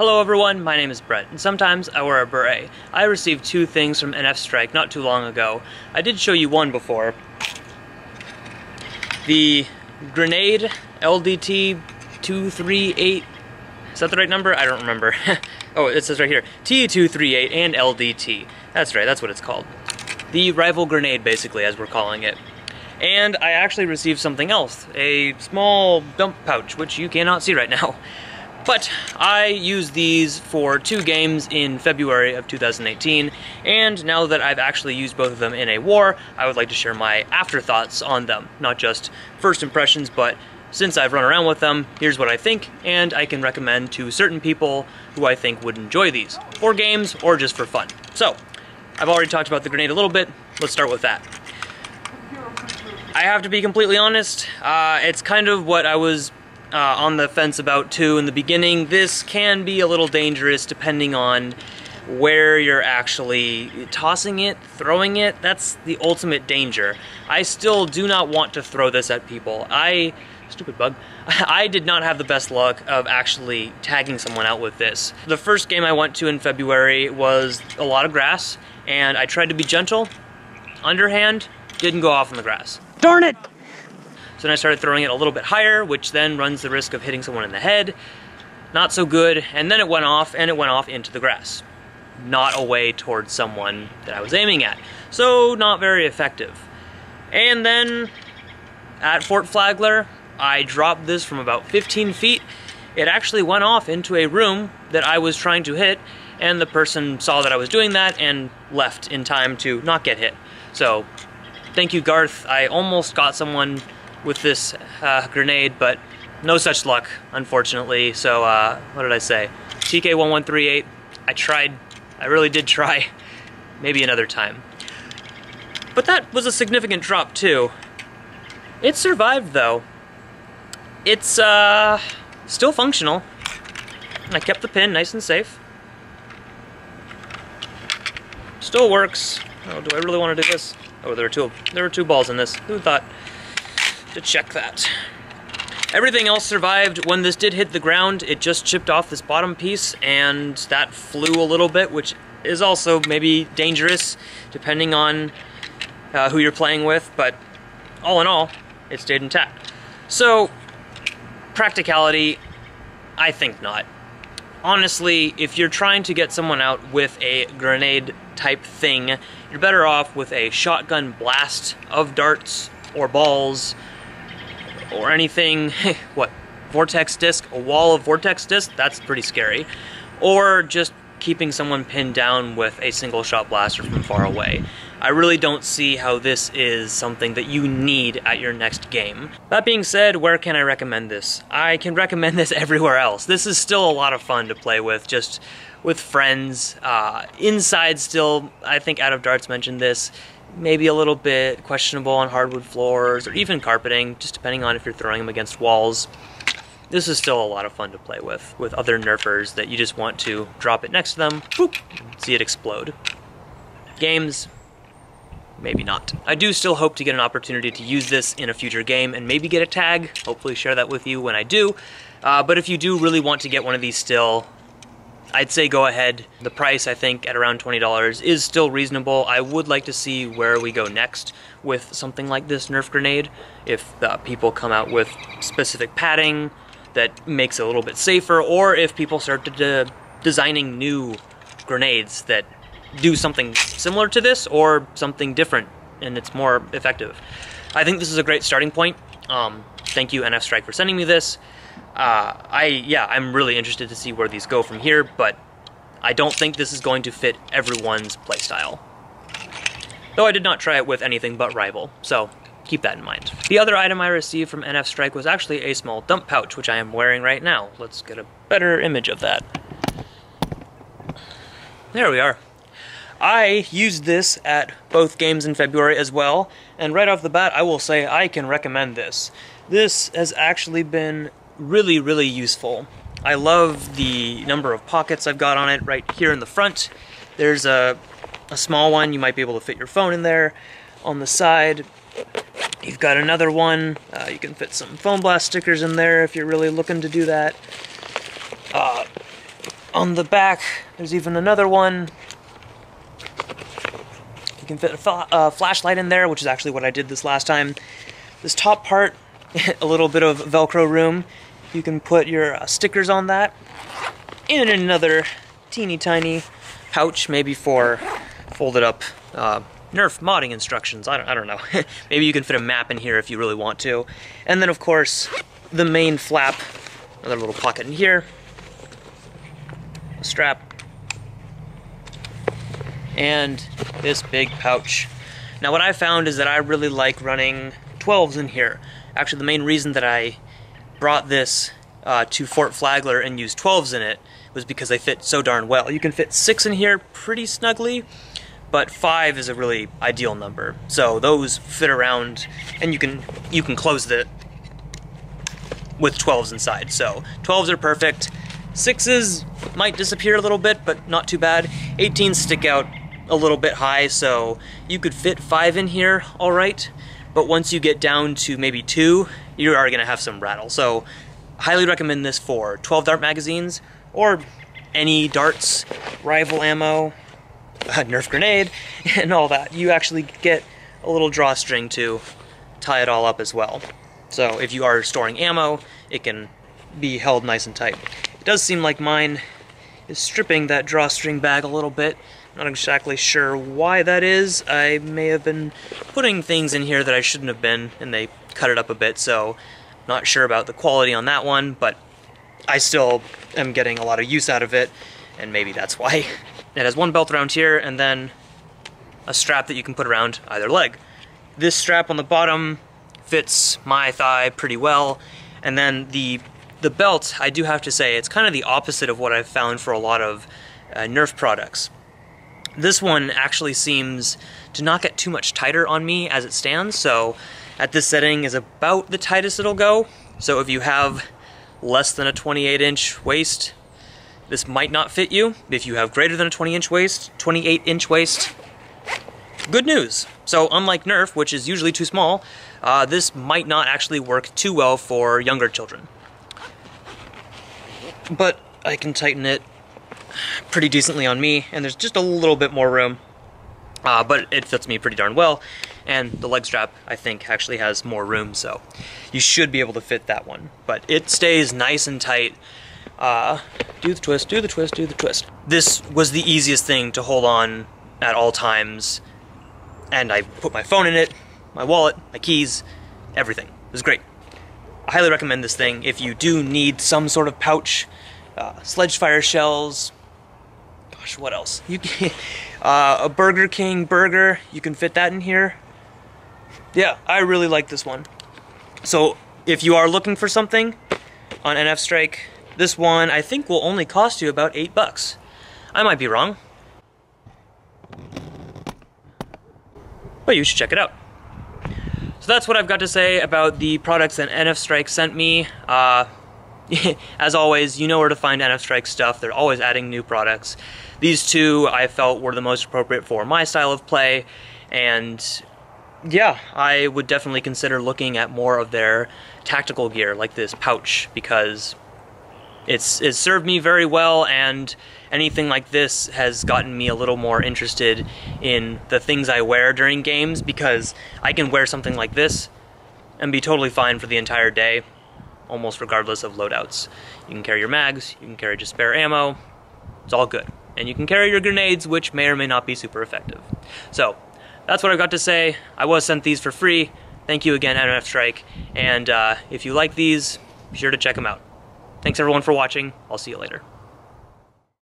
Hello everyone, my name is Brett, and sometimes I wear a beret. I received two things from NFstrike not too long ago. I did show you one before. The grenade LDT 238, is that the right number? I don't remember. Oh, it says right here, T238 and LDT. That's right, that's what it's called. The rival grenade, basically, as we're calling it. And I actually received something else, a small dump pouch, which you cannot see right now. But I used these for 2 games in February of 2018, and now that I've actually used both of them in a war, I would like to share my afterthoughts on them. Not just first impressions, but since I've run around with them, here's what I think, and I can recommend to certain people who I think would enjoy these, for games or just for fun. So, I've already talked about the grenade a little bit, let's start with that. I have to be completely honest, it's kind of what I was on the fence about too in the beginning. This can be a little dangerous depending on where you're actually tossing it, throwing it. That's the ultimate danger. I still do not want to throw this at people. Stupid bug. I did not have the best luck of actually tagging someone out with this. The first game I went to in February was a lot of grass, and I tried to be gentle. Underhand, didn't go off on the grass. Darn it! So then I started throwing it a little bit higher, which then runs the risk of hitting someone in the head. Not so good, and then it went off, and it went off into the grass. Not away towards someone that I was aiming at. So, not very effective. And then, at Fort Flagler, I dropped this from about 15 feet. It actually went off into a room that I was trying to hit, and the person saw that I was doing that and left in time to not get hit. So, thank you, Garth. I almost got someone with this grenade, but no such luck, unfortunately. So, what did I say? TK1138, I tried. I really did try. Maybe another time. But that was a significant drop, too. It survived, though. It's, still functional. I kept the pin nice and safe. Still works. Oh, do I really want to do this? Oh, there were two balls in this. Who thought to check that? Everything else survived. When this did hit the ground, it just chipped off this bottom piece, and that flew a little bit, which is also maybe dangerous, depending on who you're playing with, but all in all, it stayed intact. So, practicality, I think not. Honestly, if you're trying to get someone out with a grenade type thing, you're better off with a shotgun blast of darts or balls or anything. What, vortex disc? A wall of vortex disc? That's pretty scary. Or just keeping someone pinned down with a single shot blaster from far away. I really don't see how this is something that you need at your next game. That being said, where can I recommend this? I can recommend this everywhere else. This is still a lot of fun to play with, just with friends. Inside still, I think Out of Darts mentioned this, maybe a little bit questionable on hardwood floors or even carpeting, just depending on if you're throwing them against walls. This is still a lot of fun to play with other nerfers that you just want to drop it next to them, boop, see it explode. Games, maybe not. I do still hope to get an opportunity to use this in a future game and maybe get a tag, hopefully share that with you when I do. But if you do really want to get one of these still, I'd say go ahead. The price, I think, at around $20 is still reasonable. I would like to see where we go next with something like this Nerf grenade. If people come out with specific padding that makes it a little bit safer, or if people start designing new grenades that do something similar to this or something different and it's more effective. I think this is a great starting point. Thank you, NFstrike, for sending me this. I'm really interested to see where these go from here, but I don't think this is going to fit everyone's playstyle. Though I did not try it with anything but rival, so keep that in mind. The other item I received from NFstrike was actually a small dump pouch, which I am wearing right now. Let's get a better image of that. There we are. I used this at both games in February as well, and right off the bat I will say I can recommend this. This has actually been really, really useful. I love the number of pockets I've got on it right here in the front. There's a small one, you might be able to fit your phone in there. On the side, you've got another one. You can fit some foam blast stickers in there if you're really looking to do that. On the back, there's even another one. You can fit a flashlight in there, which is actually what I did this last time. This top part, a little bit of Velcro room. You can put your stickers on that. And another teeny tiny pouch, maybe for folded up Nerf modding instructions. I don't know. Maybe you can fit a map in here if you really want to. And then of course, the main flap, another little pocket in here, a strap, and this big pouch. Now what I found is that I really like running 12s in here. Actually, the main reason that I brought this to Fort Flagler and used 12s in it was because they fit so darn well. You can fit 6 in here pretty snugly, but 5 is a really ideal number. So those fit around, and you can close it with 12s inside. So 12s are perfect. 6s might disappear a little bit, but not too bad. 18s stick out a little bit high, so you could fit 5 in here all right, but once you get down to maybe 2, you are gonna have some rattle. So highly recommend this for 12 dart magazines, or any darts, rifle ammo, a Nerf grenade, and all that. You actually get a little drawstring to tie it all up as well. So if you are storing ammo, it can be held nice and tight. It does seem like mine is stripping that drawstring bag a little bit. Not exactly sure why that is. I may have been putting things in here that I shouldn't have been, and they cut it up a bit, so not sure about the quality on that one, but I still am getting a lot of use out of it, and maybe that's why. It has one belt around here, and then a strap that you can put around either leg. This strap on the bottom fits my thigh pretty well, and then the belt, I do have to say, it's kind of the opposite of what I've found for a lot of Nerf products. This one actually seems to not get too much tighter on me as it stands, so at this setting is about the tightest it'll go. So if you have less than a 28-inch waist, this might not fit you. If you have greater than a 28-inch waist, good news. So unlike Nerf, which is usually too small, this might not actually work too well for younger children. But I can tighten it pretty decently on me, and there's just a little bit more room, but it fits me pretty darn well. And the leg strap, I think, actually has more room, so you should be able to fit that one. But it stays nice and tight. Do the twist, do the twist, do the twist. This was the easiest thing to hold on at all times, and I put my phone in it, my wallet, my keys, everything. It was great. I highly recommend this thing if you do need some sort of pouch. Sledge fire shells. Gosh, what else? You can, a Burger King burger, you can fit that in here. Yeah, I really like this one. So if you are looking for something on NFstrike, this one I think will only cost you about $8. I might be wrong, but you should check it out. So that's what I've got to say about the products that NFstrike sent me. As always, you know where to find NFstrike stuff. They're always adding new products. These two I felt were the most appropriate for my style of play, and yeah, I would definitely consider looking at more of their tactical gear, like this pouch, because it's served me very well, and anything like this has gotten me a little more interested in the things I wear during games, because I can wear something like this and be totally fine for the entire day, almost regardless of loadouts. You can carry your mags, you can carry just spare ammo, it's all good. And you can carry your grenades, which may or may not be super effective. So, that's what I've got to say. I was sent these for free. Thank you again, NFstrike. And if you like these, be sure to check them out. Thanks everyone for watching. I'll see you later.